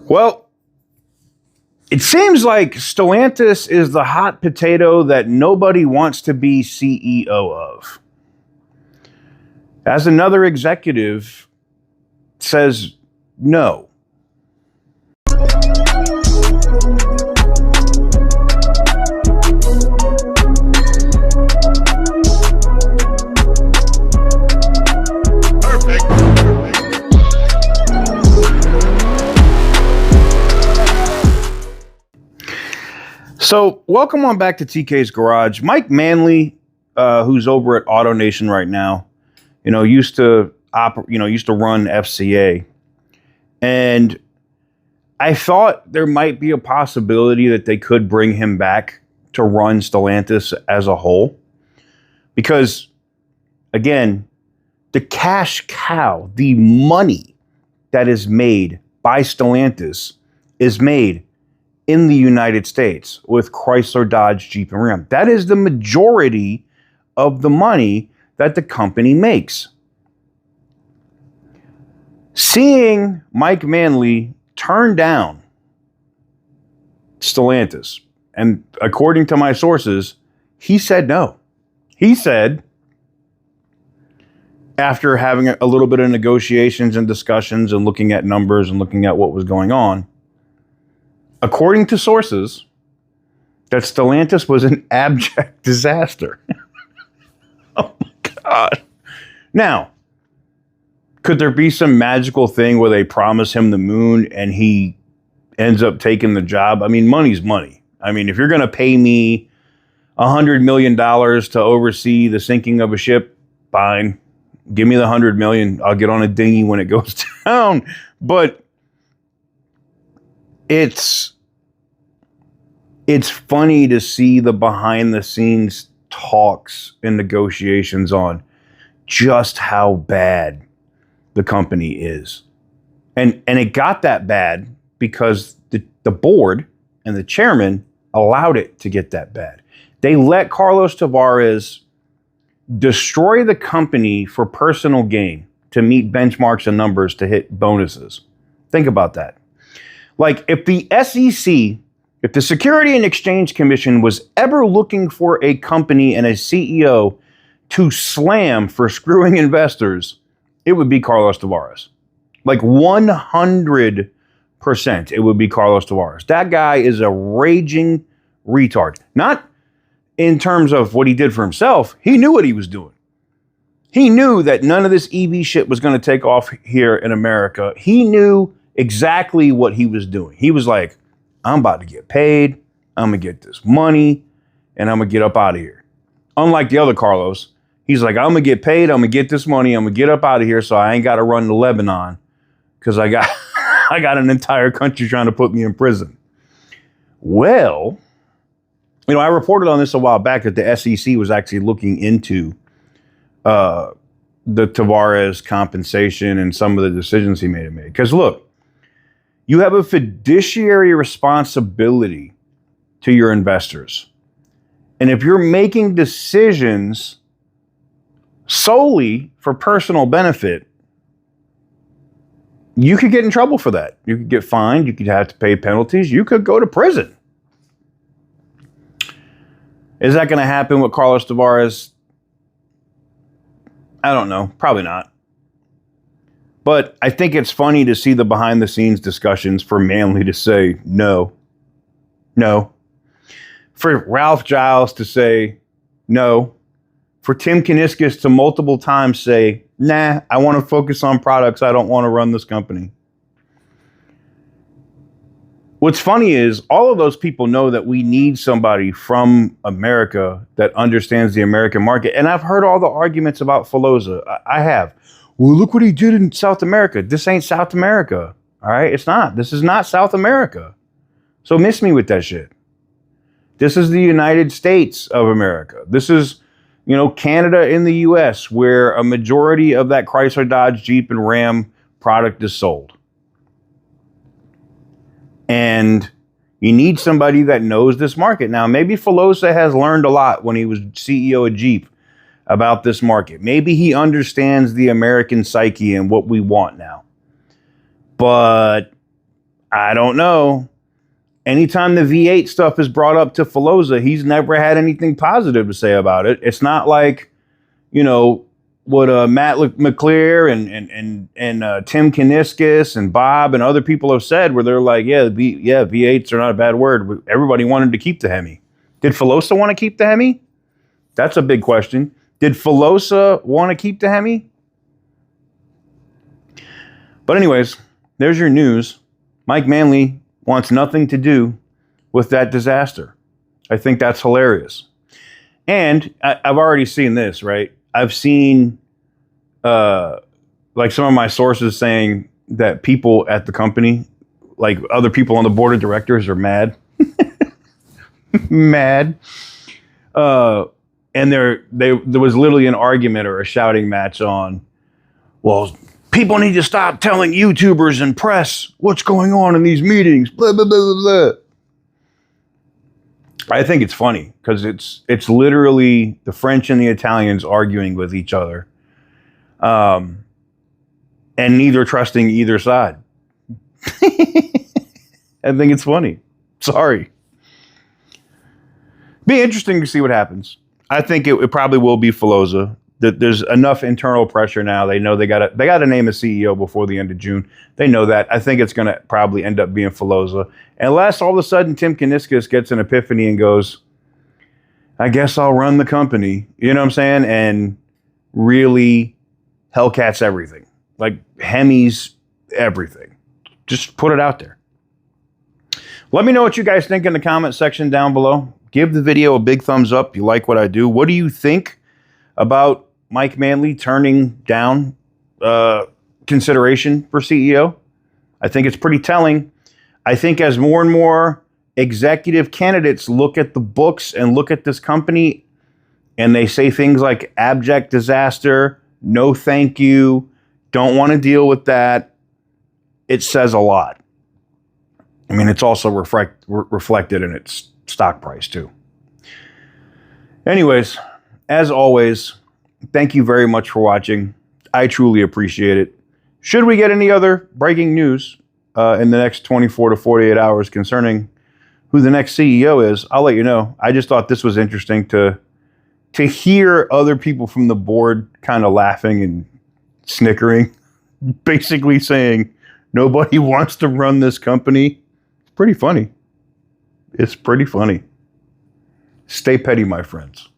Well, it seems like Stellantis is the hot potato that nobody wants to be CEO of. As another executive says no. So, welcome on back to TK's Garage. Mike Manley, who's over at AutoNation right now, used to run FCA, and I thought there might be a possibility that they could bring him back to run Stellantis as a whole, because, again, the cash cow, the money that is made by Stellantis is made in the United States with Chrysler, Dodge, Jeep, and Ram. That is the majority of the money that the company makes. Seeing Mike Manley turn down Stellantis, and according to my sources, he said no. He said, after having a little bit of negotiations and discussions and looking at numbers and looking at what was going on, according to sources, that Stellantis was an abject disaster. Oh my God. Now, could there be some magical thing where they promise him the moon and he ends up taking the job? I mean, money's money. I mean, if you're going to pay me $100 million to oversee the sinking of a ship, fine. Give me the $100 million. I'll get on a dinghy when it goes down. But it's funny to see the behind the scenes talks and negotiations on just how bad the company is. And it got that bad because the board and the chairman allowed it to get that bad. They let Carlos Tavares destroy the company for personal gain to meet benchmarks and numbers to hit bonuses. Think about that. Like, if the SEC, if the Security and Exchange Commission was ever looking for a company and a CEO to slam for screwing investors, it would be Carlos Tavares. Like 100%, it would be Carlos Tavares. That guy is a raging retard. Not in terms of what he did for himself. He knew what he was doing. He knew that none of this EV shit was going to take off here in America. He knew exactly what he was doing. He was like, I'm about to get paid. I'm going to get this money and I'm going to get up out of here. Unlike the other Carlos, he's like, I'm going to get paid. I'm going to get this money. I'm going to get up out of here so I ain't got to run to Lebanon because I got an entire country trying to put me in prison. Well, I reported on this a while back that the SEC was actually looking into the Tavares compensation and some of the decisions he made. Because look, you have a fiduciary responsibility to your investors. And if you're making decisions solely for personal benefit, you could get in trouble for that. You could get fined. You could have to pay penalties. You could go to prison. Is that going to happen with Carlos Tavares? I don't know. Probably not. But I think it's funny to see the behind the scenes discussions for Manley to say no. No. For Ralph Giles to say no. For Tim Kuniskis to multiple times say, nah, I want to focus on products. I don't want to run this company. What's funny is all of those people know that we need somebody from America that understands the American market. And I've heard all the arguments about Filosa. I have. Well, look what he did in South America. This ain't South America. All right? It's not. This is not South America. So miss me with that shit. This is the United States of America. This is, Canada in the U.S., where a majority of that Chrysler, Dodge, Jeep, and Ram product is sold. And you need somebody that knows this market. Now, maybe Filosa has learned a lot when he was CEO of Jeep about this market. Maybe he understands the American psyche and what we want now. But I don't know. Anytime the V8 stuff is brought up to Filosa, he's never had anything positive to say about it. It's not like, what Matt McClear and Tim Kaniskis and Bob and other people have said, where they're like, V8s are not a bad word. Everybody wanted to keep the Hemi. Did Filosa want to keep the Hemi? That's a big question. Did Filosa want to keep the Hemi? But anyways, there's your news. Mike Manley wants nothing to do with that disaster. I think that's hilarious. And I've already seen this, right? I've seen like some of my sources saying that people at the company, like other people on the board of directors, are mad. Mad. And there was literally an argument or a shouting match on, well, people need to stop telling YouTubers and press what's going on in these meetings, blah, blah, blah, blah, blah. I think it's funny because it's literally the French and the Italians arguing with each other, and neither trusting either side. I think it's funny. Sorry. Be interesting to see what happens. I think it probably will be Filosa. There's enough internal pressure now. They know they got to name a CEO before the end of June. They know that. I think it's going to probably end up being Filosa. Unless all of a sudden Tim Kaniskis gets an epiphany and goes, I guess I'll run the company. You know what I'm saying? And really Hellcats everything. Like Hemis, everything. Just put it out there. Let me know what you guys think in the comment section down below. Give the video a big thumbs up if you like what I do. What do you think about Mike Manley turning down consideration for CEO? I think it's pretty telling. I think as more and more executive candidates look at the books and look at this company and they say things like abject disaster, no thank you, don't want to deal with that, it says a lot. I mean, it's also reflected in its stock price too. Anyways, as always, thank you very much for watching. I truly appreciate it. Should we get any other breaking news in the next 24 to 48 hours concerning who the next CEO is, I'll let you know. I just thought this was interesting to hear other people from the board kind of laughing and snickering, basically saying nobody wants to run this company. It's pretty funny. It's pretty funny. Stay petty, my friends.